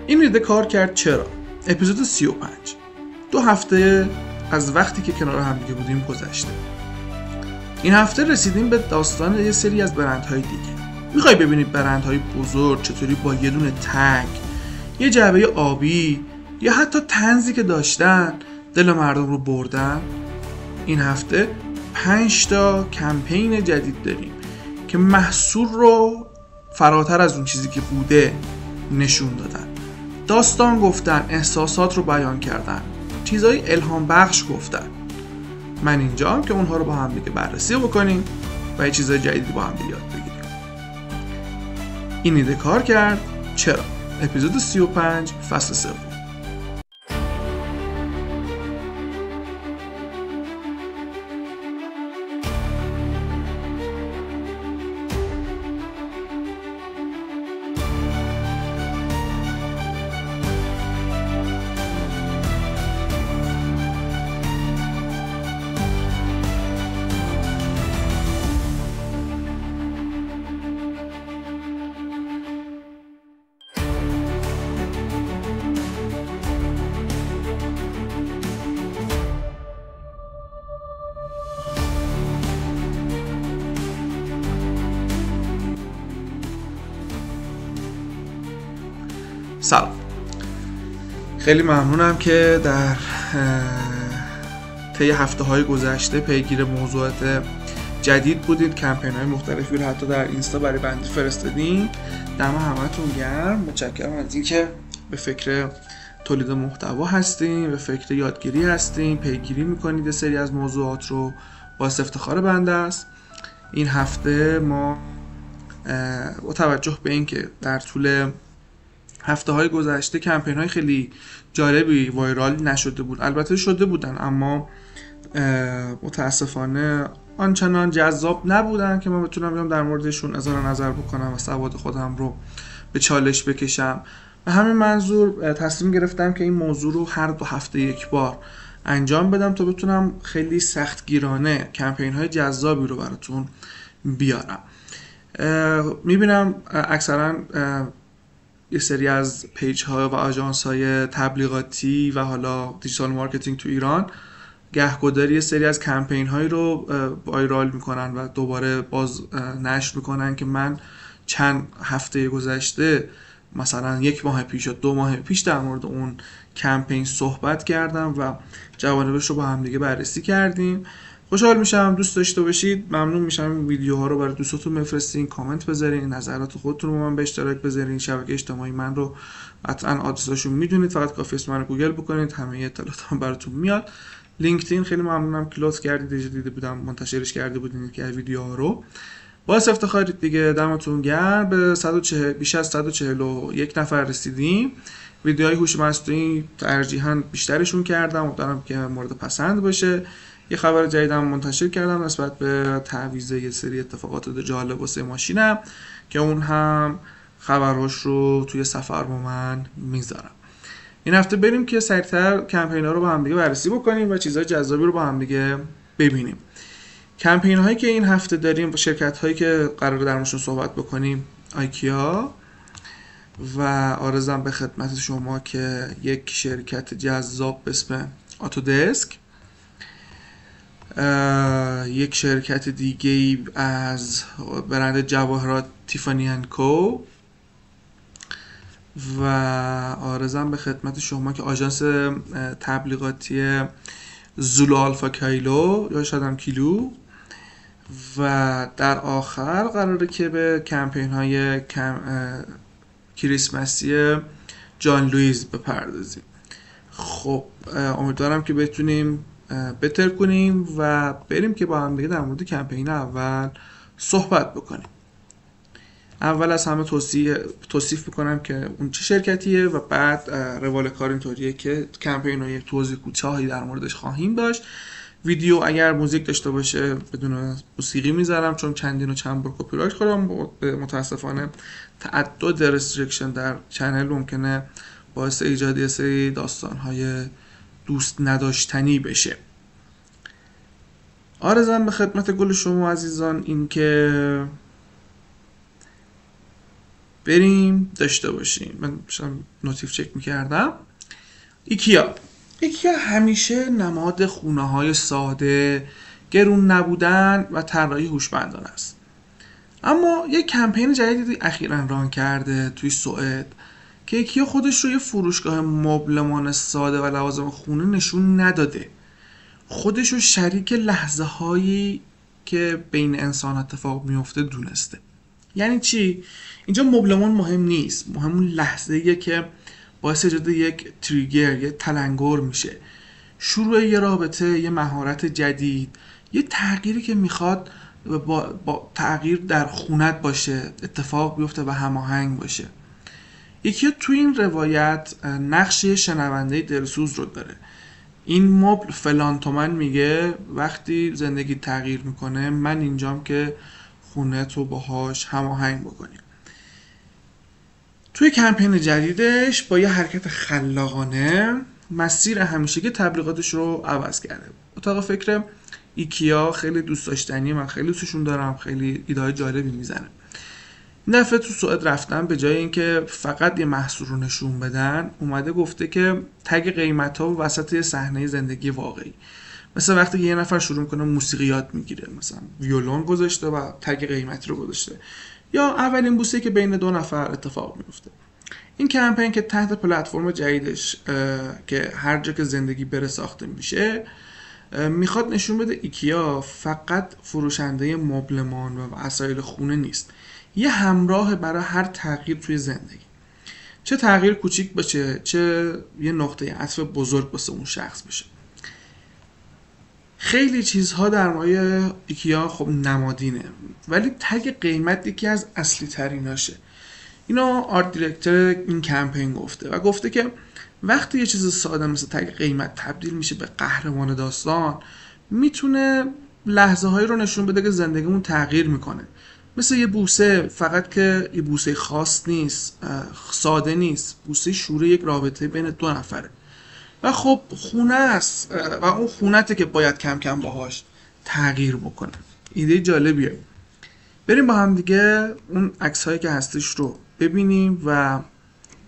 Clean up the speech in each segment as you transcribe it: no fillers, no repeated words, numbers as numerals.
این ایده کار کرد. چرا؟ اپیزود 35 2 هفته از وقتی که کنار هم دیگه بودیم گذشته. این هفته رسیدیم به داستان یه سری از برندهای دیگه. میخوای ببینید برندهای بزرگ چطوری با یه دونه تگ، یه جعبه آبی یا حتی طنزی که داشتن دل مردم رو بردن؟ این هفته 5 تا کمپین جدید داریم که محصول رو فراتر از اون چیزی که بوده نشون دادن، داستان گفتن، احساسات رو بیان کردن، چیزای الهام بخش گفتن. من اینجام که اونها رو با هم دیگه بررسی بکنیم و یه چیزای جدیدی با هم دیگه یاد بگیریم. این ایده کار کرد. چرا؟ اپیزود 35 فصل 3. سلام، خیلی ممنونم که در طی هفته‌های گذشته پیگیر موضوعات جدید بودید. کمپین‌های مختلفی رو حتی در اینستا برای بنده فرستادین. دم همتون گرم. متشکرم از اینکه به فکر تولید محتوا هستین، به فکر یادگیری هستین، پیگیری میکنید یه سری از موضوعات رو. باعث افتخار بنده است. این هفته ما با توجه به اینکه در طول هفته‌های گذشته کمپین‌های خیلی جالبی وایرال نشده بود، البته شده بودن اما متاسفانه آنچنان جذاب نبودن که من بتونم بیام در موردشون اظهار نظر بکنم و سواد خودم رو به چالش بکشم. به همین منظور تصمیم گرفتم که این موضوع رو هر 2 هفته یک بار انجام بدم تا بتونم خیلی سختگیرانه کمپین‌های جذابی رو براتون بیارم. میبینم اکثرا یه سری از پیج ها و آژانس های تبلیغاتی و حالا دیجیتال مارکتینگ تو ایران گهگداری یه سری از کمپین هایی رو وایرال میکنن و دوباره باز نشر میکنن که من چند هفته گذشته، مثلا 1 ماه پیش یا 2 ماه پیش در مورد اون کمپین صحبت کردم و جوانبش رو با هم دیگه بررسی کردیم. خوشحال میشم دوست داشته باشید. ممنون میشم ویدیوها رو برای دوستاتون بفرستین، کامنت بذارین، نظرات خودتون رو با من به اشتراک بذارین. شبکه اجتماعی من رو قطعا آدرساشو میدونید، فقط کافیه اسم منو گوگل بکنید، همه اطلاعاتم براتون میاد. لینکدین خیلی ممنونم که لطف کردید، دیده بودم منتشرش کرده بودین که ویدیوها رو. باعث افتخارید دیگه. دمتون گرم. به بیش از 141 نفر رسیدیم. ویدیوهای هوش مصنوعی ترجیحاً بیشترشون کردم، امیدوارم که مورد پسند باشه. یه خبر جدیدم منتشر کردم نسبت به تعویض یه سری اتفاقات جالب واسه ماشینم که اون هم خبراش رو توی صفحه با من میذارم. این هفته بریم که سریعتر کمپینا رو با هم دیگه بررسی بکنیم و چیزهای جذابی رو با هم دیگه ببینیم. کمپین هایی که این هفته داریم و شرکت هایی که قراره در موردشون صحبت بکنیم: آیکیا و عرضم به خدمت شما که یک شرکت جذاب به اسم آتودسک، یک شرکت دیگه از برند جواهرات تیفانی اند کو و عرضم به خدمت شما که آژانس تبلیغاتی زولو آلفا کایلو یا شاید هم کیلو. و در آخر قراره که به کمپین های کریسمسی جان لوئیس بپردازیم. خب امیدوارم که بتونیم بهتر کنیم و بریم که با هم دیگه در مورد کمپین اول صحبت بکنیم. اول از همه توصیف بکنم که اون چه شرکتیه و بعد روال کار اینطوریه که کمپین رو یک توضیح کوتاهی در موردش خواهیم داشت. ویدیو اگر موزیک داشته باشه بدون موسیقی میذارم چون چندین و چند بار کپی رایت خوردم. متاسفانه تعدد رستریکشن در چنل ممکنه باعث ایجاد یه سری داستان‌های دوست نداشتنی بشه. عرضم به خدمت گل شما عزیزان این که بریم داشته باشیم. من داشتم نوتیف چک میکردم. ایکیا همیشه نماد خونه‌های ساده، گرون نبودن و طراحی هوشمندانه است. اما یک کمپین جدیدی اخیراً ران کرده توی سوئد که ایکیا خودش رو یه فروشگاه مبلمان ساده و لوازم خونه نشون نداده. خودش رو شریک لحظه هایی که بین انسان اتفاق میفته دونسته. یعنی چی؟ اینجا مبلمان مهم نیست، مهم اون لحظه‌ایه که باعث ایجاد یک تریگر، یه تلنگر میشه. شروع یه رابطه، یه مهارت جدید، یه تغییری که میخواد با تغییر در خونت باشه، اتفاق بیفته و هماهنگ باشه. یکی تو این روایت نقش شنونده دلسوز رو داره. این مبل فلان تومن میگه وقتی زندگی تغییر میکنه من اینجام که خونه تو باهاش هماهنگ بکنیم. توی کمپین جدیدش با یه حرکت خلاقانه مسیر همیشگی تبلیغاتش رو عوض کرده. اتاق فکر ایکیا خیلی دوست داشتنی، من خیلی دوستشون دارم، خیلی ایده‌های جالبی میزنه. این دفعه تو سوئد رفتن به جای اینکه فقط یه محصول رو نشون بدن، اومده گفته که تگ قیمت‌ها و وسط یه صحنه زندگی واقعی. مثلا وقتی یه نفر شروع میکنه موسیقی یاد میگیره، مثلا ویولون گذاشته و تگ قیمتی رو گذاشته، یا اولین بوسه که بین دو نفر اتفاق میفته. این کمپین که تحت پلتفرم جدیدش که هر جا که زندگی بره ساخته میشه، میخواد نشون بده ایکیا فقط فروشنده مبلمان و وسایل خونه نیست، یه همراه برای هر تغییر توی زندگی. چه تغییر کوچیک باشه، چه یه نقطه عطف بزرگ واسه اون شخص بشه. خیلی چیزها در مورد ایکیا خب نمادینه، ولی تگ قیمت یکی از اصلی تریناشه. اینو آرت دیرکتور این کمپین گفته و گفته که وقتی یه چیز ساده مثل تگ قیمت تبدیل میشه به قهرمان داستان، میتونه لحظه هایی رو نشون بده که زندگیمون تغییر میکنه. مثل یه بوسه، فقط که یه بوسه خاص نیست، ساده نیست، بوسه شروع یک رابطه بین دو نفره و خب خونه است و اون خونته که باید کم کم باهاش تغییر بکنه. ایده جالبیه. بریم با هم دیگه اون عکس هایی که هستش رو ببینیم و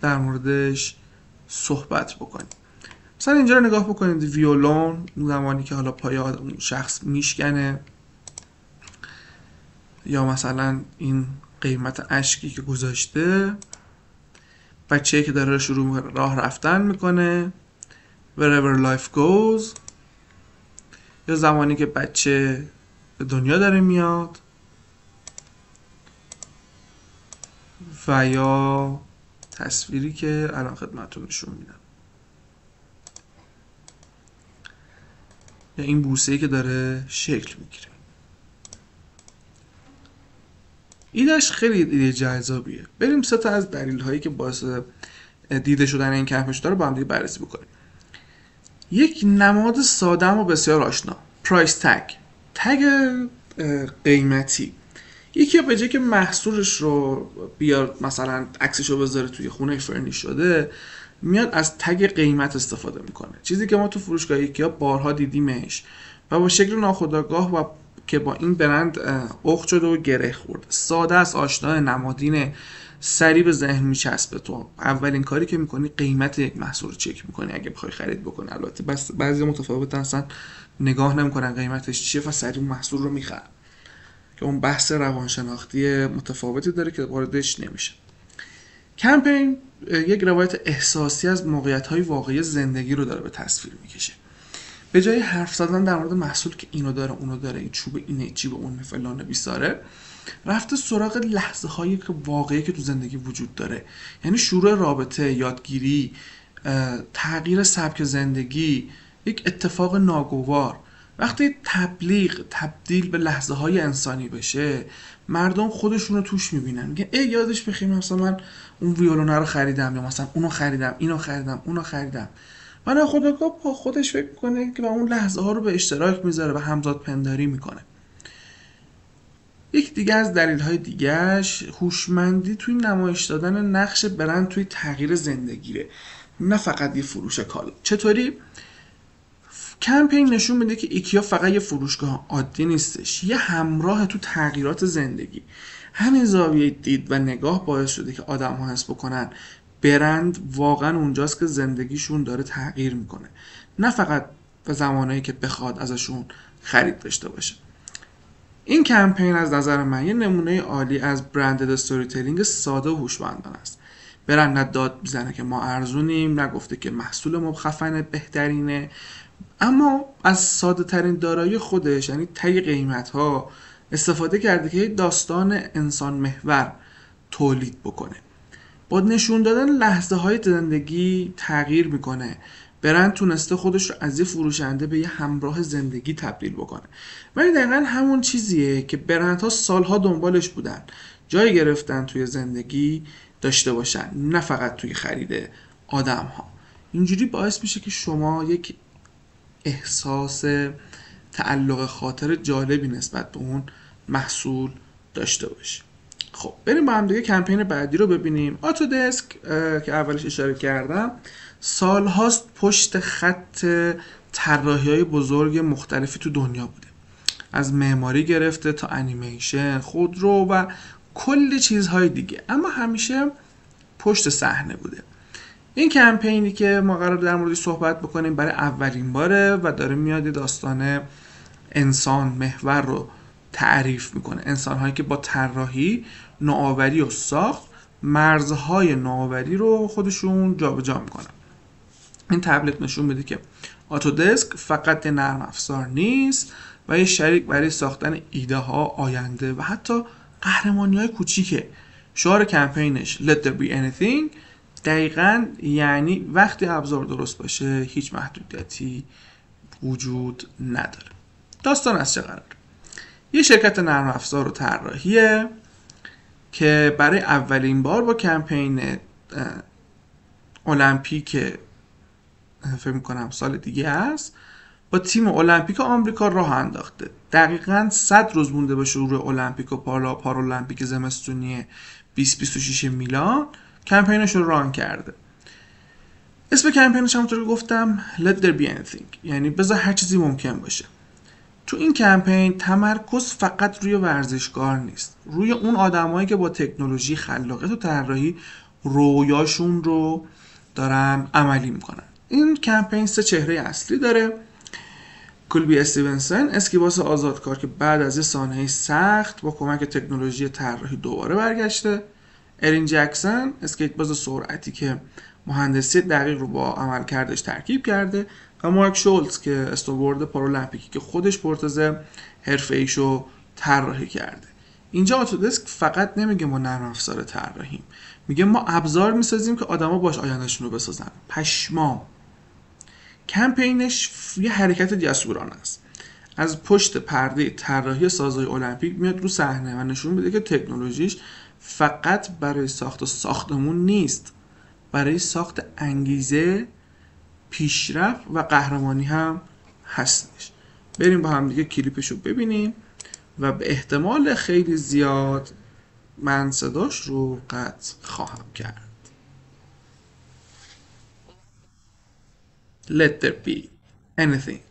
در موردش صحبت بکنیم. مثلا اینجا رو نگاه بکنید، ویولون، اون زمانی که حالا پای اون شخص میشکنه، یا مثلا این قیمت اشکی که گذاشته، بچه‌ای که داره شروع راه رفتن میکنه، wherever life goes، یا زمانی که بچه به دنیا داره میاد، و یا تصویری که الان خدمتتون نشون میدم، یا این بوسه‌ای که داره شکل میگیره. ایدهش خیلی ایده جذابیه. بریم سه تا از دلیل هایی که باعث دیده شدن این کمپین شده رو با هم دیگه بررسی بکنیم. یک نماد ساده و بسیار آشنا، پرایس تگ قیمتی. یکی به جای که محصولش رو بیار مثلا عکسش رو بذاره توی خونه فرنیش شده، میاد از تگ قیمت استفاده میکنه، چیزی که ما تو فروشگاه ایکیا بارها دیدیمش و با شکل ناخودآگاه و که با این برند اخت شده و گره خورده. ساده است، آشنا، نمادینه، سریع به ذهن میچسبه. تو اولین کاری که میکنی قیمت یک محصول رو چک میکنی اگه بخوای خرید بکنی. البته بس بعضی متفاوتن، اصلا نگاه نمیکنن قیمتش چیه و سریع محصول رو میخرن، که اون بحث روانشناختی متفاوتی داره که واردش نمیشه. کمپین یک روایت احساسی از موقعیت‌های واقعی زندگی رو داره به تصویر میکشه. به جای حرف زدن در مورد محصول که اینو داره اونو داره، این چوب اینه، جیب اون فلانه بیساره، رفته سراغ لحظه هایی که واقعی که تو زندگی وجود داره. یعنی شروع رابطه، یادگیری، تغییر سبک زندگی، یک اتفاق ناگوار. وقتی تبدیل به لحظه های انسانی بشه، مردم خودشون رو توش میبینن، میگن ای یادش بخیر مثلا من اون ویولونه رو خریدم، یا مثلا اونو خریدم، اینو خریدم، اونو خریدم. و ناخودآگاه خودش فکر میکنه که اون لحظه ها رو به اشتراک میذاره و همزاد پنداری میکنه. یک دیگه از دلیل‌های دیگه‌اش هوشمندی توی نمایش دادن نقش برند توی تغییر زندگیه، نه فقط یه فروش کالا. چطوری؟ کمپین نشون میده که ایکیا فقط یه فروشگاه عادی نیستش، یه همراه تو تغییرات زندگی. همین زاویه دید و نگاه باعث شده که آدم ها حس بکنن برند واقعا اونجاست که زندگیشون داره تغییر میکنه، نه فقط به زمانهایی که بخواد ازشون خرید داشته باشه. این کمپین از نظر من یه نمونه عالی از برندد استوری تلینگ ساده و هوشمندانه است. برند نه داد میزنه که ما ارزونیم، نه گفته که محصول ما خفنه بهترینه، اما از ساده ترین دارایی خودش، یعنی طی قیمت ها، استفاده کرده که داستان انسان محور تولید بکنه. با نشون دادن لحظه های زندگی تغییر میکنه. برند تونسته خودش رو از یه فروشنده به یه همراه زندگی تبدیل بکنه. ولی دقیقا همون چیزیه که برندها سالها دنبالش بودن، جای گرفتن توی زندگی داشته باشن، نه فقط توی خرید آدم ها. اینجوری باعث میشه که شما یک احساس تعلق خاطر جالبی نسبت به اون محصول داشته باشی. خب بریم با هم دیگه کمپین بعدی رو ببینیم. آتودسک که اولش اشاره کردم سال هاست پشت خط طراحی‌های بزرگ مختلفی تو دنیا بوده، از معماری گرفته تا انیمیشن، خودرو و کلی چیزهای دیگه، اما همیشه پشت صحنه بوده. این کمپینی که ما قرار در موردش صحبت بکنیم برای اولین باره و داره میاد داستان انسان محور رو تعریف میکنه. انسان‌هایی که با طراحی، نوآوری و ساخت مرزهای نوآوری رو خودشون جابجا میکنن. این تبلیغ نشون میده که آتودسک فقط یه نرم افزار نیست و یه شریک برای ساختن ایده ها، آینده و حتی قهرمانی های کوچیکه. شعار کمپینش Let there be anything دقیقاً یعنی وقتی ابزار درست باشه هیچ محدودیتی وجود نداره. داستان از چه قرار؟ یه شرکت نرم افزار و طراحیه که برای اولین بار با کمپین المپیک فکر می‌کنم سال دیگه است با تیم المپیک آمریکا راه انداخته. دقیقاً 100 روز مونده به شروع المپیک و پارالمپیک زمستونی 2026 میلان کمپینش رو ران کرده. اسم کمپینش همونطور که گفتم Let there be anything یعنی بذار هر چیزی ممکن باشه. تو این کمپین تمرکز فقط روی ورزشکار نیست، روی اون آدمایی که با تکنولوژی، خلاقیت و طراحی رویاشون رو دارن عملی میکنن. این کمپین 3 چهره اصلی داره. کلبی استیونسن، اسکیباس آزادکار که بعد از یه سانحه سخت با کمک تکنولوژی طراحی دوباره برگشته. ارین جکسون، اسکیت باز سرعتی که مهندسی دقیق رو با عملکردش ترکیب کرده. و مارک شولتز که استوبورد پارالمپیکی که خودش پرتز حرفه‌ایشو طراحی کرده. اینجا آتودسک فقط نمیگه ما نرم افزار طراحیم، میگه ما ابزار میسازیم که آدما باش آیندهشون رو بسازن. پشمام. کمپینش یه حرکت جسورانه است. از پشت پرده طراحی سازهای المپیک میاد رو صحنه و نشون میده که تکنولوژیش فقط برای ساخت ساختمون نیست، برای ساخت انگیزه، پیشرفت و قهرمانی هم هستش. بریم با هم دیگه کلیپشو ببینیم و به احتمال خیلی زیاد من صداش رو قطع خواهم کرد. Let there be anything.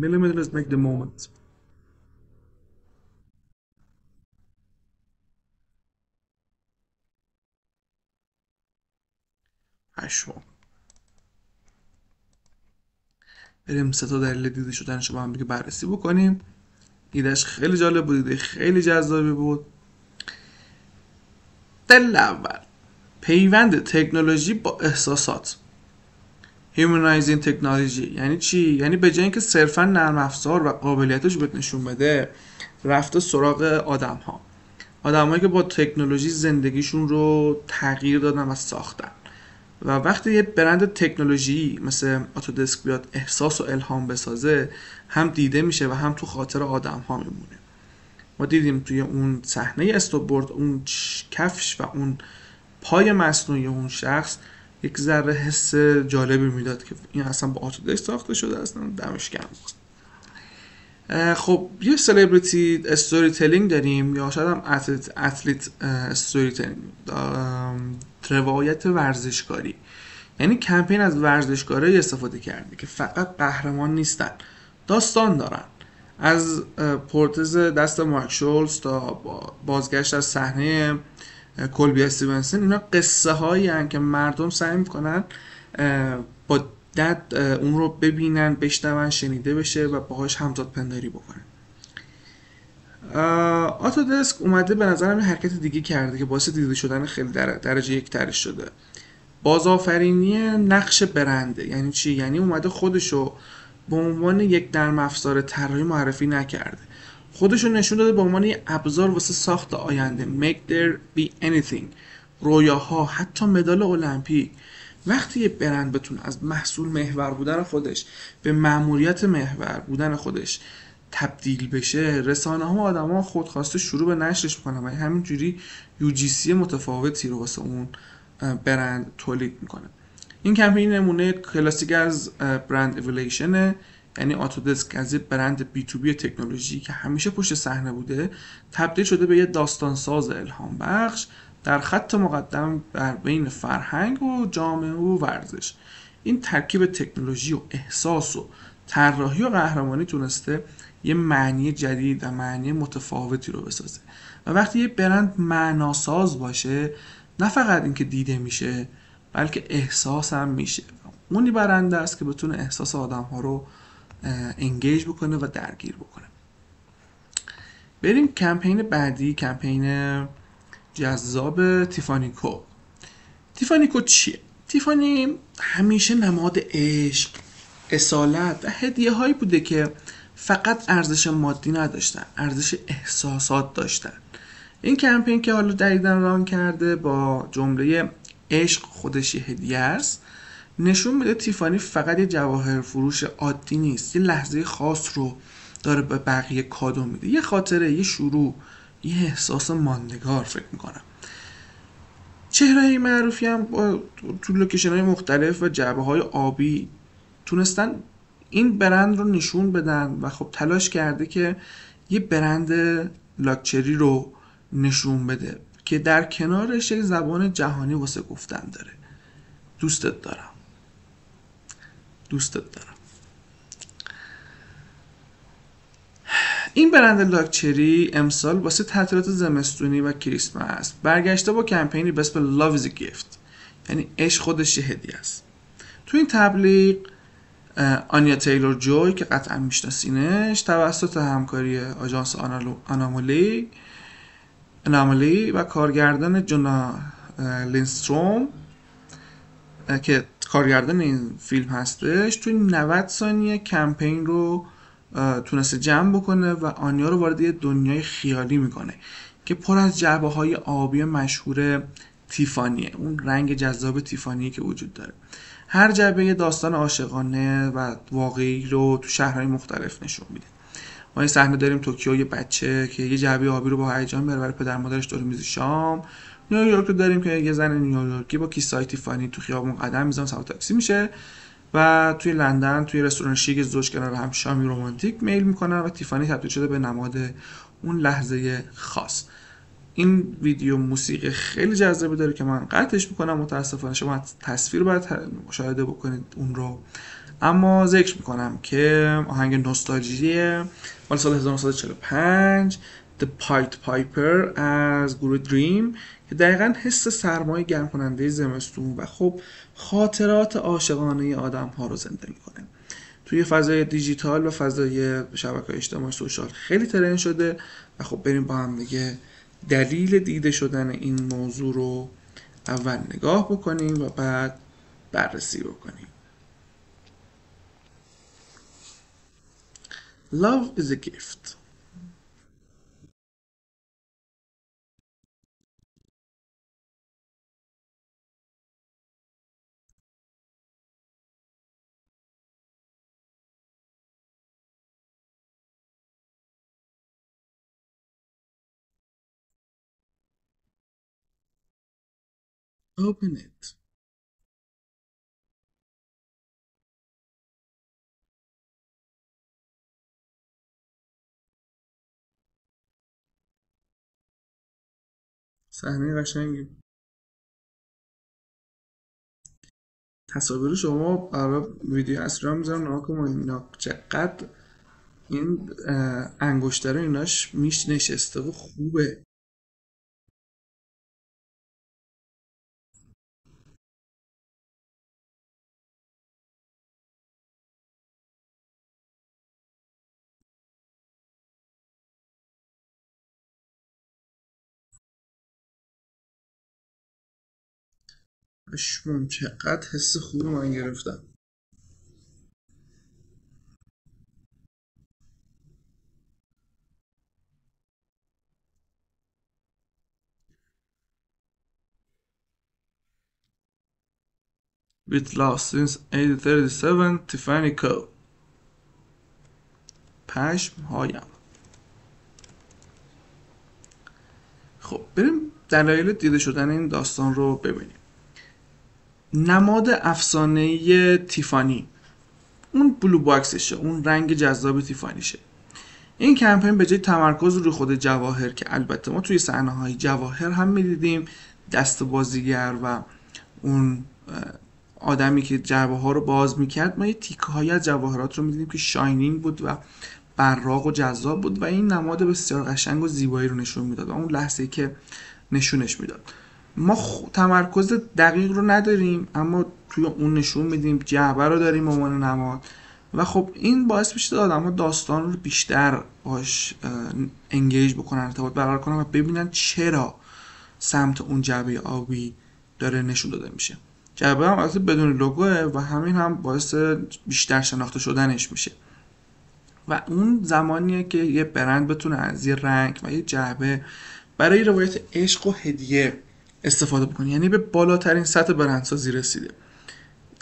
Millimeters make the moment. هشم. بریم 3 تا دلیل دیده شدنش رو با هم دیگه بررسی بکنیم. ایدهش خیلی جالب بود، ایده خیلی جذابی بود. دلیل اول، پیوند تکنولوژی با احساسات. Humanizing technology یعنی چی؟ یعنی به جای اینکه صرفا نرم افزار و قابلیتش بهت نشون بده، رفته سراغ آدمایی که با تکنولوژی زندگیشون رو تغییر دادن و ساختن. و وقتی یه برند تکنولوژی مثل آتودسک بیاد احساس و الهام بسازه، هم دیده میشه و هم تو خاطر آدم‌ها میمونه. ما دیدیم توی اون صحنه استوبورد اون کفش و اون پای مصنوعی اون شخص یک ذره حس جالبی میداد که این اصلا با آتودسک ساخته شده، اصلا دمش گرم بود. خب یه سلبریتی استوری تلینگ داریم یا شاید هم اتلیت استوری تلینگ، روایت ورزشکاری. یعنی کمپین از ورزشکارایی استفاده کرده که فقط قهرمان نیستن، داستان دارن. از پورتز دست مارک شولز تا بازگشت از صحنه کلبی استیونسن، اینا قصه هایی هن که مردم سعی میکنن با دد اون رو ببینن، بشنون، شنیده بشه و باهاش همزاد پنداری بکنن. آتودسک اومده به نظرم یه حرکت دیگه کرده که باعث دیده شدن خیلی درجه یک ترش شده. بازآفرینی نقش برنده. یعنی چی؟ یعنی اومده خودشو به عنوان یک نرم افزار طراحی معرفی نکرده، خودشو نشون داده به عنوان یک ابزار واسه ساخت آینده. make there be anything، رویاها، حتی مدال المپیک. وقتی یه برند بتونه از محصول محور بودن خودش به مأموریت محور بودن خودش تبدیل بشه، رسانه ها و آدم ها خودخواسته شروع به نشرش میکنن و همینجوری UGC متفاوتی رو واسه اون برند تولید میکنه. این کمپین نمونه کلاسیک از برند ایولیشنه. یعنی آتودسک از یه برند بی تو بی تکنولوژی که همیشه پشت صحنه بوده تبدیل شده به یه داستان ساز الهام بخش در خط مقدم در بین فرهنگ و جامعه و ورزش. این ترکیب تکنولوژی و احساس و طراحی و قهرمانی تونسته یه معنی جدید و معنی متفاوتی رو بسازه. و وقتی یه برند معناساز باشه، نه فقط اینکه دیده میشه بلکه احساس هم میشه. اونی برنده است که بتونه احساس آدم ها رو انگیج بکنه و درگیر بکنه. بریم کمپین بعدی، کمپین جذاب تیفانیکو. تیفانیکو چیه؟ تیفانی همیشه نماد عشق، اصالت و هدیه هایی بوده که فقط ارزش مادی نداشتن، ارزش احساسات داشتن. این کمپین که حالا جدیدن ران کرده با جمله عشق خودش یه هدیه است، نشون میده تیفانی فقط یه جواهر فروش عادی نیست، یه لحظه خاص رو داره به بقیه کادو میده، یه خاطره، یه شروع، یه احساس ماندگار. فکر میکنم چهره‌های معروفی هم تو لوکیشن های مختلف و جعبه های آبی تونستن این برند رو نشون بدن و خب تلاش کرده که یه برند لاکچری رو نشون بده که در کنارش یک زبان جهانی واسه گفتن داره. دوستت دارم، دوستت دارم. این برند لاکچری امسال واسه تعطیلات زمستونی و کریسمس برگشته با کمپینی به اسم Love is a Gift، یعنی عشق خودش یه هدیه است. تو این تبلیغ آنیا تیلور جوی که قطعا میشناسینش توسط همکاری آژانس اناملی و کارگردان جونا لینستروم که کارگردان این فیلم هستش، توی 90 ثانیه کمپین رو تونسته جمع بکنه و آنیا رو وارد یه دنیای خیالی میکنه که پر از جعبه های آبی مشهور تیفانیه، اون رنگ جذاب تیفانی که وجود داره. هر جعبه یه داستان عاشقانه و واقعی رو تو شهرهای مختلف نشون میده. ما این صحنه داریم توکیو، یه بچه که یه جعبه آبی رو با هیجان میاره برای پدر مادرش دور میز شام. نیویورک رو داریم که یه زن نیویورکی با کیسه تیفانی تو خیابون قدم میزنه، سوار تاکسی میشه. و توی لندن توی رستوران شیک زوج کنار هم شامی رمانتیک میل میکنن و تیفانی تبدیل شده به نماد اون لحظه خاص. این ویدیو موسیقی خیلی جذابی داره که من قطعش میکنم، متاسفانه شما تصویر باید مشاهده بکنید اون رو. اما ذکر میکنم که آهنگ نوستالژیه مال سال 1945 The Pied Piper از گروه دریم که دقیقا حس سرمای گرم کننده زمستون و خب خاطرات عاشقانه آدم ها رو زنده میکنه. توی فضای دیجیتال و فضای شبکه‌های اجتماعی سوشال خیلی ترند شده و خب بریم با هم دیگه دلیل دیده شدن این موضوع رو اول نگاه بکنیم و بعد بررسی بکنیم. Love is a gift. Open it. صحنه قشنگی. تصاویر شما برای ویدیو اصلا میذارم نها کن اینا چقدر این انگشتره ایناش میش نشسته و خوبه. اشمون چقدر حس خوبی من گرفتم. With lost since 1837 Tiffany Co. پشم هایم. خب بریم دلایل دیده شدن این داستان رو ببینیم. نماد افسانه‌ای تیفانی، اون بلو باکسشه، اون رنگ جذاب تیفانیشه. این کمپین به جای تمرکز روی خود جواهر که البته ما توی صحنه‌های جواهر هم می‌دیدیم دست بازیگر و اون آدمی که جعبه ها رو باز میکرد، ما یه تیکه های از جواهرات رو می‌دیدیم که شاینینگ بود و براق و جذاب بود و این نماد بسیار قشنگ و زیبایی رو نشون میداد و اون لحظه‌ای که نشونش میداد. ما تمرکز دقیق رو نداریم اما توی اون نشون میدیم، جعبه رو داریم به عنوان نماد و خب این باعث میشه آدم‌ها داستان رو بیشتر باش انگیج بکنن، ارتباط برقرار کنن و ببینن چرا سمت اون جعبه آبی داره نشون داده میشه. جعبه هم البته بدون لوگوه و همین هم باعث بیشتر شناخته شدنش میشه و اون زمانیه که یه برند بتونه از یه رنگ و یه جعبه برای روایت عشق و هدیه استفاده بکنه، یعنی به بالاترین سطح برندسازی رسیده.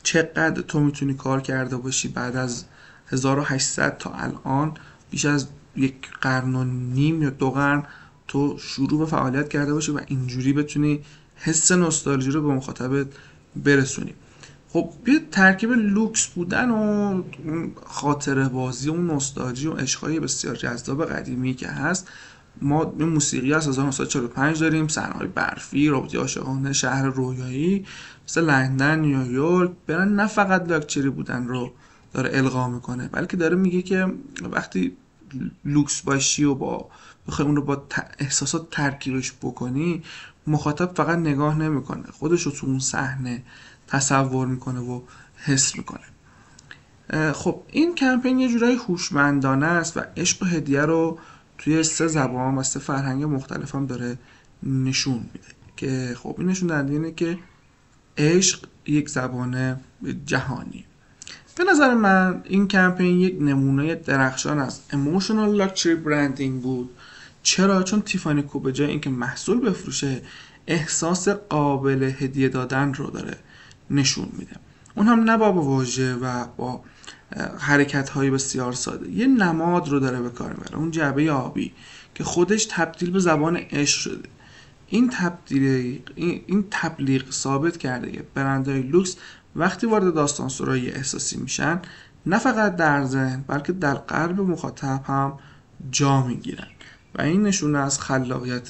چقدر تو میتونی کار کرده باشی بعد از 1800 تا الان، بیش از 1.5 قرن یا 2 قرن تو شروع به فعالیت کرده باشی و اینجوری بتونی حس نوستالژی رو به مخاطبت برسونی. خب یه ترکیب لوکس بودن و اون خاطره بازی و اون نوستالژی و عشقای بسیار جذاب قدیمی که هست. ما این موسیقی از 1945 داریم، صحنه‌های برفی، رابطه عاشقانه، شهر رویایی مثل لندن، نیویورک. برن نه فقط لاکچری بودن رو داره القا میکنه، بلکه داره میگه که وقتی لوکس باشی و با بخوای اون رو با احساسات ترکیبش بکنی، مخاطب فقط نگاه نمیکنه، خودش رو تو اون صحنه تصور میکنه و حس میکنه. خب این کمپین یه جورایی هوشمندانه است و عشق و هدیه رو توی 3 زبان و 3 فرهنگ مختلف هم داره نشون میده که خب این نشون دهنده اینه که عشق یک زبان جهانی. به نظر من این کمپین یک نمونه درخشان از emotional luxury branding بود. چرا؟ چون تیفانی کو به جای اینکه محصول بفروشه، احساس قابل هدیه دادن رو داره نشون میده. اون هم نه با واژه و با حرکت های بسیار ساده، یه نماد رو داره به کار میبره، اون جعبه آبی که خودش تبدیل به زبان عشق شده. این تبلیغ ثابت کرده که برندهای لوکس وقتی وارد داستان سرایی احساسی میشن، نه فقط در ذهن بلکه در قلب مخاطب هم جا میگیرن و این نشونه از خلاقیت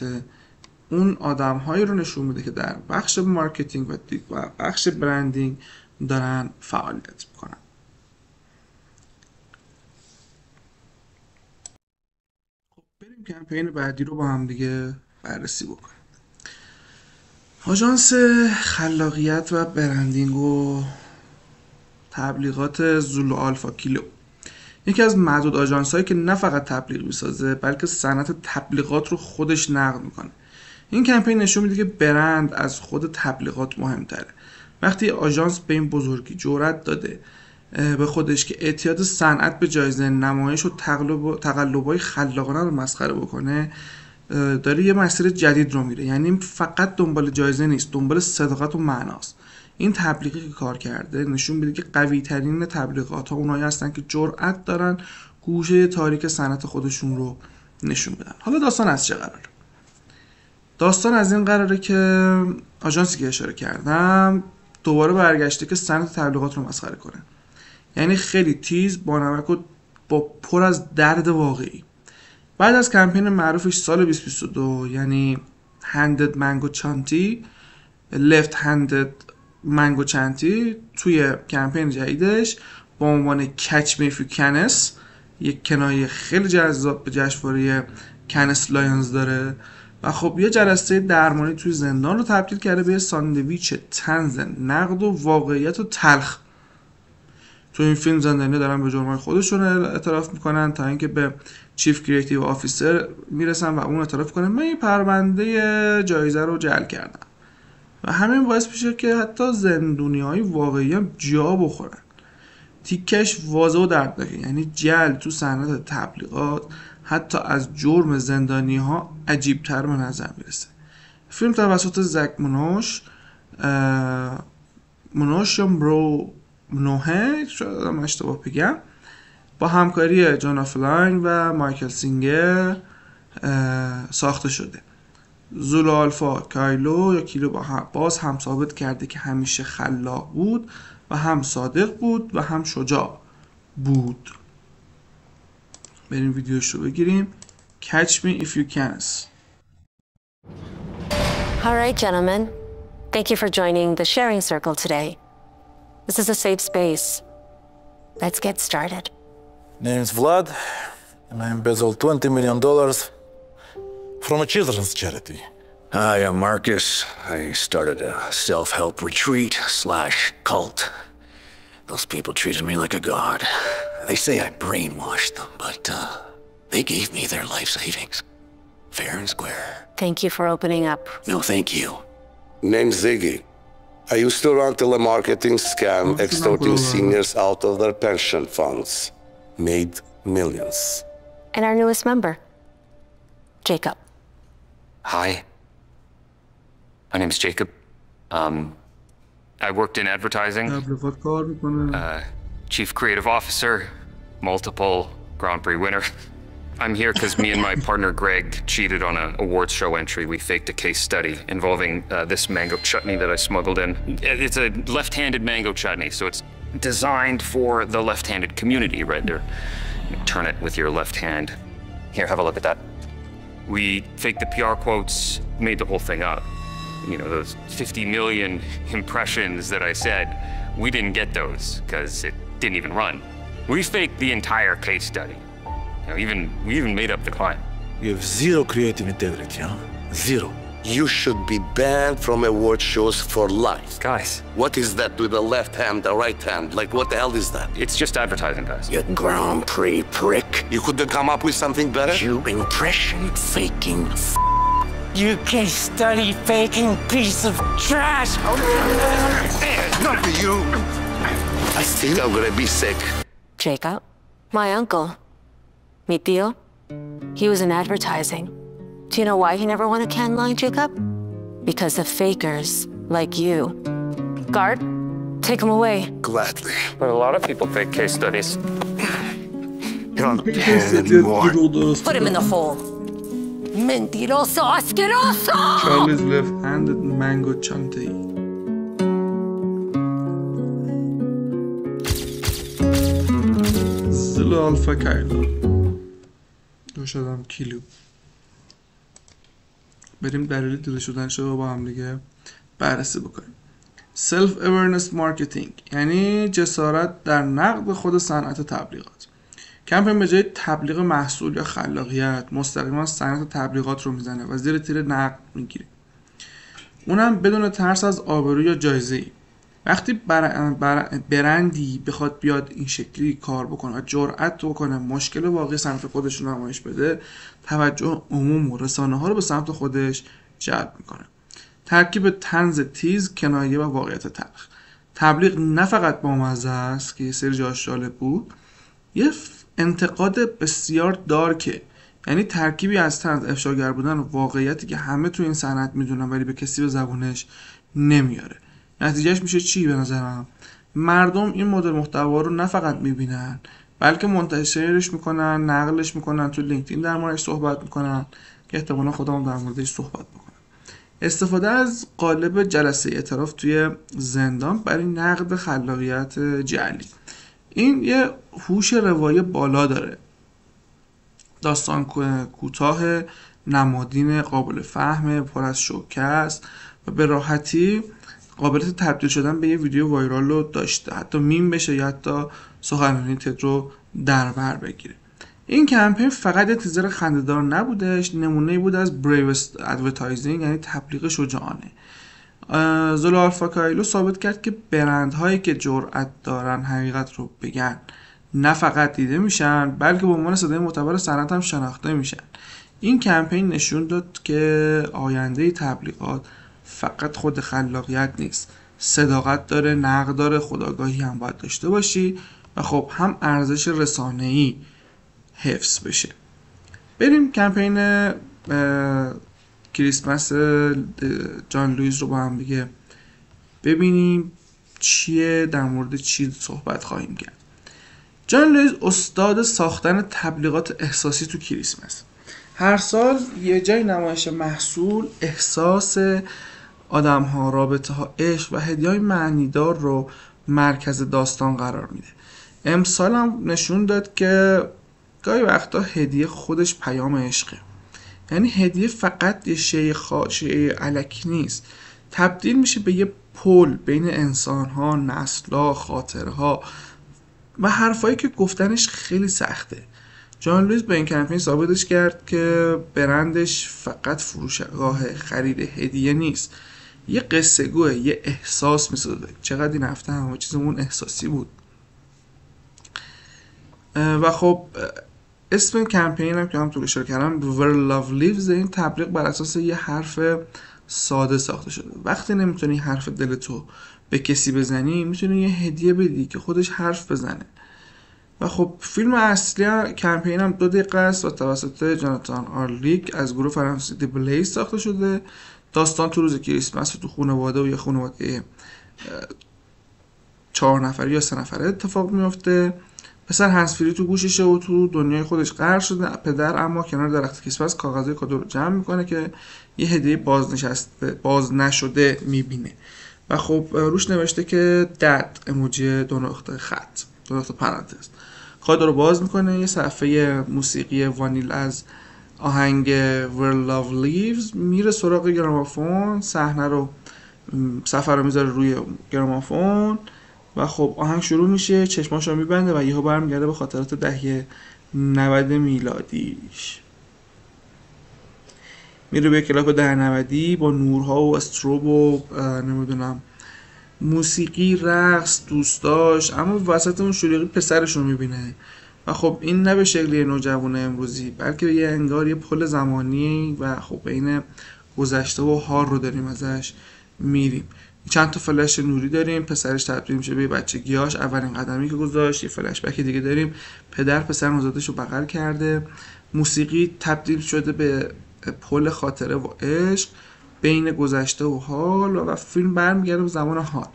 اون آدم‌هایی رو نشون میده که در بخش مارکتینگ و بخش برندینگ دارن فعالیت میکنن. خب بریم کمپین بعدی رو با هم دیگه بررسی بکنیم. آژانس خلاقیت و برندینگ و تبلیغات زولو آلفا کیلو، یکی از معدود آژانس‌هایی که نه فقط تبلیغ میسازه بلکه صنعت تبلیغات رو خودش نقد میکنه. این کمپین نشون میده که برند از خود تبلیغات مهمتره. وقتی آژانس به این بزرگی جرأت داده به خودش که اعتیاد صنعت به جایزه نمایش و تقلب‌های خلاقانه رو مسخره بکنه، داره یه مسیر جدید رو میره. یعنی فقط دنبال جایزه نیست، دنبال صداقت و معناست. این تبلیغی که کار کرده نشون میده که قوی ترین تبلیغات ها اونایی هستن که جرأت دارن گوشه تاریک صنعت خودشون رو نشون بدن. حالا داستان از چه قراره؟ داستان از این قراره که آژانسی که اشاره کردم دوباره برگشته که صنعت تبلیغات رو مسخره کنه. یعنی خیلی تیز، با نمک و با پر از درد واقعی. بعد از کمپین معروفش سال 2022، یعنی handed mango chanty left handed mango chanty توی کمپین جدیدش با عنوان catch me if you can یک کنایه خیلی جذاب به جشنواره کنس لایونز داره و خب یه جلسه درمانی توی زندان رو تبدیل کرده به ساندویچ طنز نقد و واقعیت و تلخ. تو این فیلم زندانی دارن به جرمای خودشون اعتراف میکنن تا اینکه به چیف کریتیو آفیسر میرسن و اون اعتراف کنه من این پرونده جایزه رو جعل کردم و همین باعث میشه که حتی زندونی‌های واقعی هم جا بخورن. تیکش واضح و دردناکه، یعنی جعل تو صنعت تبلیغات حتی از جرم زندانی ها عجیب تر به نظر میرسه. فیلم توسط زک منوش یا منوهه شاید من اشتباه بگم با همکاری جانا فلاین و مایکل سینگر ساخته شده. زولو آلفا کایلو یا کیلو باز هم ثابت کرده که همیشه خلاق بود و هم صادق بود و هم شجاع بود. بریم ویدیوش رو بگیریم. Catch me if you can. All right, gentlemen. Thank you for joining the sharing circle today. This is a safe space. Let's get started. Name's Vlad, and I embezzled $20 million from a children's charity. Hi, I'm Marcus. I started a self-help retreat/cult. Those people treated me like a god. They say I brainwashed them, but they gave me their life savings. Fair and square. Thank you for opening up. No, thank you. Name's Ziggy. I used to run telemarketing scam extorting seniors out of their pension funds. Made millions. And our newest member, Jacob. Hi. My name's Jacob. I worked in advertising. Chief Creative Officer, multiple Grand Prix winner. I'm here because me and my partner Greg cheated on an awards show entry. We faked a case study involving this mango chutney that I smuggled in. It's a left-handed mango chutney, so it's designed for the left-handed community, right there. You turn it with your left hand. Here, have a look at that. We faked the PR quotes, made the whole thing up. You know, those 50 million impressions that I said, we didn't get those because it didn't even run. We faked the entire case study. You know, we even made up the client. You have zero creative integrity, huh? Zero. You should be banned from award shows for life. Guys. What is that with the left hand, the right hand? Like, what the hell is that? It's just advertising, guys. You Grand Prix prick. You couldn't come up with something better? You impression faking You case study faking piece of trash. Not for you. I think I'm gonna be sick. Jacob, my uncle. Mi tío. He was in advertising. Do you know why he never won a Cannes line, Jacob? Because of fakers like you. Guard, take him away. Gladly. But a lot of people fake case studies. You don't care anymore. Put him in the hole. Mentiroso asqueroso! Charlie's left-handed mango chanty. زلو آلفا کایلو شدم کیلو. بریم دلیل دیده شدنش رو با هم دیگه بررسی بکنیم. Self awareness marketing یعنی جسارت در نقد خود صنعت تبلیغات. کمپین به جای تبلیغ محصول یا خلاقیت مستقیما صنعت تبلیغات رو میزنه و زیر تیر نقد میگیره، اونم بدون ترس از آبرو یا جایزه‌ای. وقتی برندی بخواد بیاد این شکلی کار بکنه و جرأت بکنه مشکل واقعی صنعت خودش رو نمایش بده، توجه عموم و رسانه ها رو به سمت خودش جلب میکنه. ترکیب طنز تیز، کنایه و واقعیت تلخ. تبلیغ نه فقط بامزه است که یه سری جاش جالب بود، یه انتقاد بسیار دارکه، یعنی ترکیبی از طنز، افشاگر بودن و واقعیتی که همه تو این صنعت میدونن ولی به کسی به زبونش نمیاره. نتیجهش میشه چی به نظرم؟ مردم این مدل محتوا رو نه فقط میبینن بلکه منتشرش میکنن، نقلش میکنن، تو لینکدین در موردش صحبت میکنن که احتمالا خودم در موردش صحبت بکنم. استفاده از قالب جلسه اعتراف توی زندان برای نقد خلاقیت جعلی. این یه هوش روایی بالا داره. داستان کوتاه نمادین، قابل فهمه، پر از شوکه است و به راحتی قابلیت تبدیل شدن به یه ویدیو وایرال رو داشته، حتی میم بشه یا حتی سخنرانی تد رو در بر بگیره. این کمپین فقط یه تیزر خنده‌دار نبودش، نمونه‌ای بود از بریوست ادورتایزینگ، یعنی تبلیغ شجاعانه. زولا آلفا کایلو ثابت کرد که برندهایی که جرأت دارن حقیقت رو بگن نه فقط دیده میشن بلکه به عنوان صدای معتبر صنعت هم شناخته میشن. این کمپین نشون داد که آینده تبلیغات فقط خود خلاقیت نیست، صداقت داره، نقد داره، خودآگاهی هم باید داشته باشی و خب هم ارزش رسانه‌ای حفظ بشه. بریم کمپین کریسمس جان لوئیس رو با هم دیگه ببینیم چیه، در مورد چی صحبت خواهیم کرد. جان لوئیس استاد ساختن تبلیغات احساسی تو کریسمس. هر سال یه جای نمایش محصول احساس آدم ها، رابطه ها، عشق و هدیه های معنیدار رو مرکز داستان قرار میده. امسال هم نشون داد که گاهی وقتا هدیه خودش پیام عشقه، یعنی هدیه فقط یه شیء الکی نیست، تبدیل میشه به یه پل بین انسان ها، نسل ها، خاطره ها و حرفایی که گفتنش خیلی سخته. جان لوئیس به این کمپین ثابتش کرد که برندش فقط فروشگاه خرید هدیه نیست، یه قصه گوه، یه احساس میسازه. چقدر این هفته همه چیزمون احساسی بود. و خب اسم کمپین هم که هم تو اشاره کردم Where Love Lives، این تبلیغ بر اساس یه حرف ساده ساخته شده. وقتی نمیتونی حرف دلتو به کسی بزنی، میتونی یه هدیه بدی که خودش حرف بزنه. و خب فیلم اصلی کمپین هم 2 دقیقه است و توسط جاناتان آرلیک از گروه فرانسیسی دی بلیز ساخته شده. داستان تو روز کریسمس تو خانواده و یه خانواده 4 نفره یا 3 نفره اتفاق میفته. پسر هنسفری تو گوششه و تو دنیای خودش غرق شده. پدر اما کنار درخت کریسمس کاغذهای کادو رو جمع میکنه که یه هدیه باز نشده میبینه و خب روش نوشته که دد اموجی 2 نقطه خط، 2 نقطه پرانتز. کادو رو باز میکنه، یه صفحه موسیقی وانیل از آهنگ Where Love Lives میره سراغ گرامافون، صفحه رو میذاره روی گرامافون و خب آهنگ شروع میشه، چشماشو میبنده و یهو برمیگرده به خاطرات دهه 90 میلادیش. میره به کلاب دهه 90 با نورها و استروب و نمیدونم موسیقی، رقص، دوستاش، اما وسط اون شلوغی پسرش رو میبینه و خب این نه به شکل نوجوان امروزی بلکه یه انگار یه پل زمانی و خب بین گذشته و حال رو داریم ازش میریم. چند تا فلش نوری داریم، پسرش تبدیل میشه به بچگیاش، اولین قدمی که گذاشت. یه فلش بک دیگه داریم، پدر پسر نوزادش رو بغل کرده. موسیقی تبدیل شده به پل خاطره و عشق بین گذشته و حال و فیلم برمیگرده به زمان حال.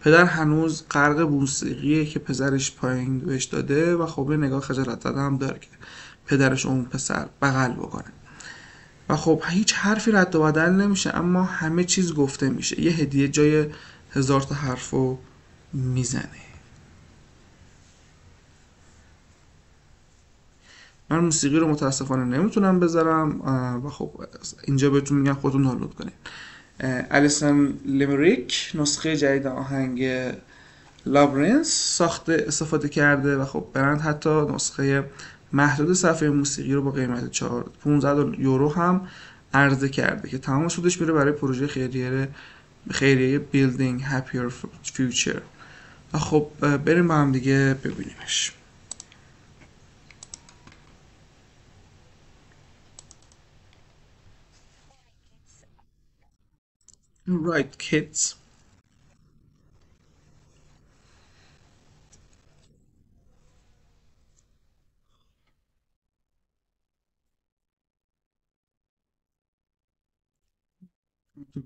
پدر هنوز غرق موسیقیه که پسرش پایین بهش داده و خب نگاه خجالت زده هم داره که پدرش اون پسر بغل بکنه و خب هیچ حرفی رد و بدل نمیشه اما همه چیز گفته میشه. یه هدیه جای 1000 تا حرفو میزنه. من موسیقی رو متاسفانه نمیتونم بذارم و خب اینجا بهتون میگم خودتون دانلود کنید. الیسون لیمریک نسخه جدید آهنگ لابرنس استفاده کرده و خب برند حتی نسخه محدود صفحه موسیقی رو با قیمت 15 یورو هم عرضه کرده که تمام سودش میره برای پروژه خیریه Building Happier Future. و خب بریم با هم دیگه ببینیمش. Right kids.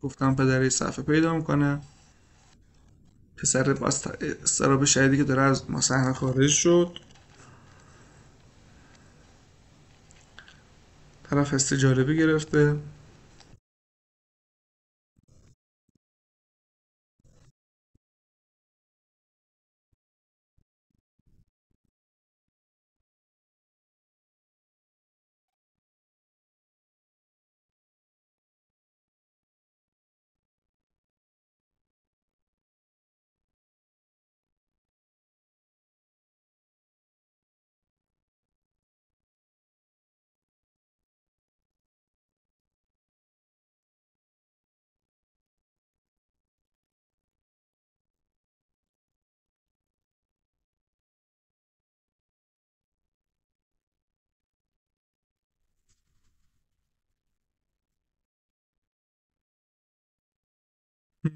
گفتم پدر صفحه پیدا میکنه، پسر با استراب شدیدی که داره از صحنه خارج شد، طرف حس جالبی گرفته. If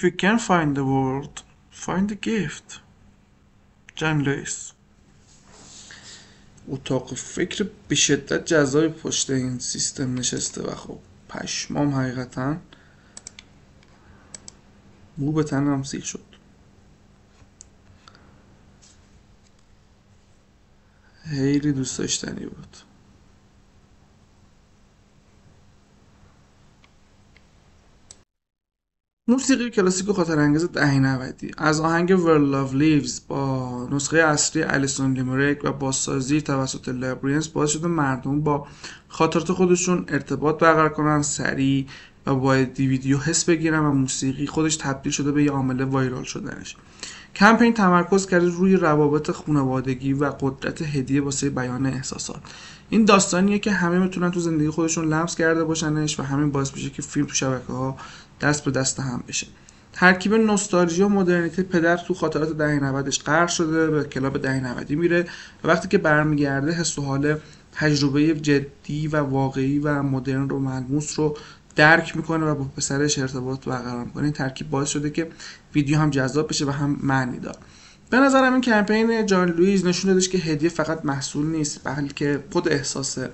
you can find the world, find the gift. جان لوئیس. اتاق فکر به شدت جذابی پشت این سیستم نشسته و خب پشمام حقیقتا مو به تنم سیخ شد. خیلی دوست داشتنی بود. موسیقی کلاسیک و خاطر انگیز دهه 90 از آهنگ Where Love Lives با نسخه اصلی الیسون لیمریک و بازسازی توسط لابرینث باعث شده مردم با خاطرات خودشون ارتباط برقرار کنن سریع و با دیویدیو حس بگیرن و موسیقی خودش تبدیل شده به یه عامل وایرال شدنش. کمپین تمرکز کرده روی روابط خانوادگی و قدرت هدیه واسه بیان احساسات. این داستانیه که همه میتونن تو زندگی خودشون لمس کرده باشنش و همین باعث میشه که فیلم تو شبکه‌ها دست به دست هم بشه. ترکیب نوستالژی و مدرنیته پدر تو خاطرات دهه 90ش غرق شده، به کلاب دهه 90 میره و وقتی که برمیگرده حس و حال تجربه جدی و واقعی و مدرن رو ملموس رو درک میکنه و با پسرش ارتباط برقرار میکنه. این ترکیب باعث شده که ویدیو هم جذاب بشه و هم معنی دار. به نظرم این کمپین جان لوئیس نشون دادش که هدیه فقط محصول نیست بلکه خود احساسه.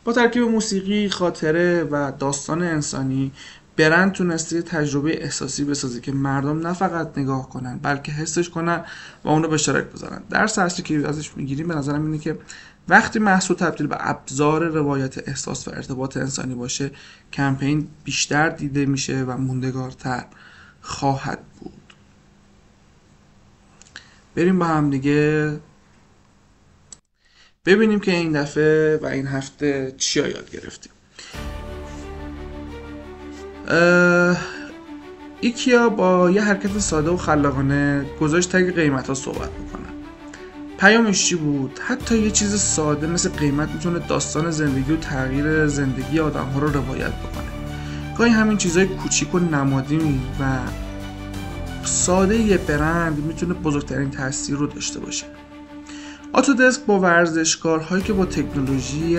با ترکیب موسیقی، خاطره و داستان انسانی برند تونسته تجربه احساسی بسازه که مردم نه فقط نگاه کنن بلکه حسش کنن و اونو به اشتراک بذارن. درس اصلی که ازش میگیریم به نظرم اینه که وقتی محصول تبدیل به ابزار روایت احساس و ارتباط انسانی باشه، کمپین بیشتر دیده میشه و موندگارتر خواهد بود. بریم با هم دیگه ببینیم که این دفعه و این هفته چیا یاد گرفتیم. ایکیا با یه حرکت ساده و خلاقانه گذاشت تگ قیمت ها صحبت بکنن. پیامش چی بود؟ حتی یه چیز ساده مثل قیمت میتونه داستان زندگی و تغییر زندگی آدم ها رو روایت بکنه. گاهی همین چیزای کوچیک و نمادینی و ساده یه برند میتونه بزرگترین تاثیر رو داشته باشه. آتودسک با ورزشکارهایی که با تکنولوژی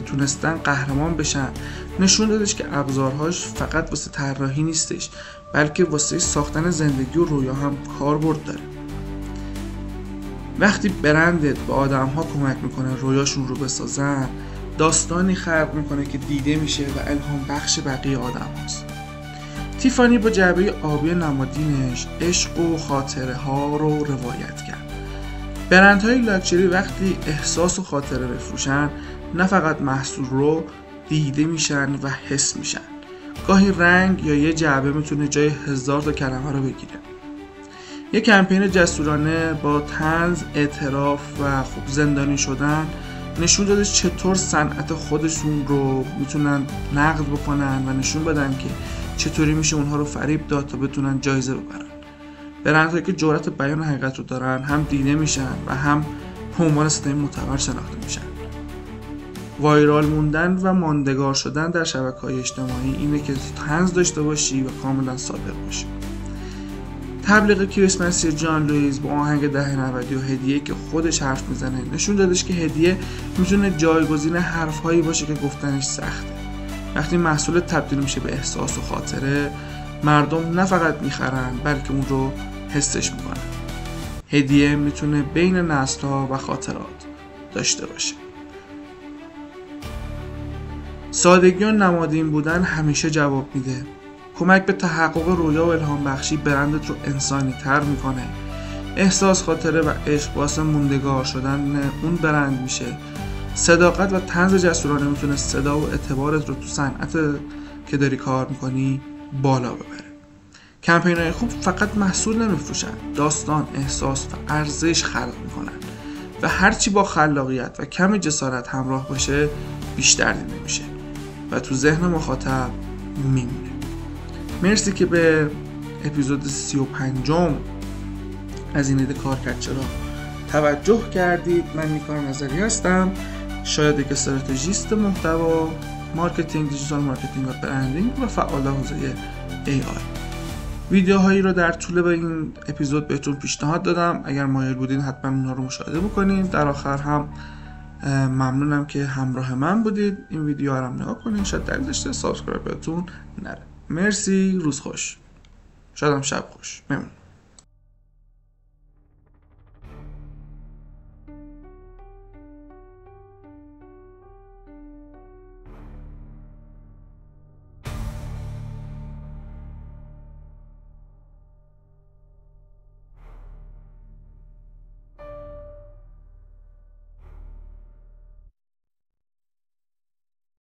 تونستن قهرمان بشن نشون دادش که ابزارهاش فقط واسه طراحی نیستش بلکه واسه ساختن زندگی و رویا هم کاربرد داره. وقتی برندت به آدم‌ها کمک میکنه رویاشون رو بسازن، داستانی خلق میکنه که دیده میشه و الهام بخش بقیه آدم هست. تیفانی با جعبه آبی نمادینش عشق و خاطره ها رو روایت کرد. برندهای لاکچری وقتی احساس و خاطره بفروشن نه فقط محصول رو دیده میشن و حس میشن. گاهی رنگ یا یه جعبه میتونه جای 1000 تا کلمه رو بگیره. یه کمپین جسورانه با طنز، اعتراف و خوب زندانی شدن نشون داده چطور صنعت خودشون رو میتونن نقد بکنن و نشون بدن که چطوری میشه اونها رو فریب داد تا بتونن جایزه ببرن. برندهایی که جرأت بیان حقیقت رو دارن هم دیده میشن و هم به عنوان صدای معتبر شناخته میشن. وایرال موندن و ماندگار شدن در شبکه‌های اجتماعی اینه که طنز داشته باشی و کاملا صادق باشی. تبلیغ کریسمسی جان لوئیس با آهنگ دهه 90 و هدیه که خودش حرف میزنه نشون دادش که هدیه میتونه جایگزین حرفهایی باشه که گفتنش سخته. وقتی محصول تبدیل میشه به احساس و خاطره، مردم نه فقط میخرن بلکه اون رو حسش میکنن. هدیه میتونه بین نسل‌ها و خاطرات داشته باشه. سادگی و نمادین بودن همیشه جواب میده. کمک به تحقق رویا و الهام بخشی برندت رو انسانی تر میکنه. احساس، خاطره و عشق باعث موندگار شدن اون برند میشه. صداقت و طنز جسورانه میتونه صدا و اعتبارت رو تو صنعت که داری کار میکنی بالا ببره. کمپین‌های خوب فقط محصول نمیفروشن، داستان، احساس و ارزش خلق میکنن. و هرچی با خلاقیت و کم جسارت همراه باشه بیشتر دیده میشه و تو ذهن مخاطب میمونه. مرسی که به اپیزود 35 از این ایده کار کرد چرا توجه کردید. من نیکار نظری هستم، شاید یک استراتژیست محتوا، مارکتینگ، دیجیتال مارکتینگ و برندینگ و فعال حوزه AI. ویدیوهایی رو در طول به این اپیزود بهتون پیشنهاد دادم، اگر مایل بودین حتما اونها رو مشاهده بکنید. در آخر هم ممنونم که همراه من بودید. این ویدیو رو هم نگاه کنید، شاید دلیل داشته سابسکرایب بهتون نره. مرسی، روز خوش، شاید هم شب خوش. ممنون.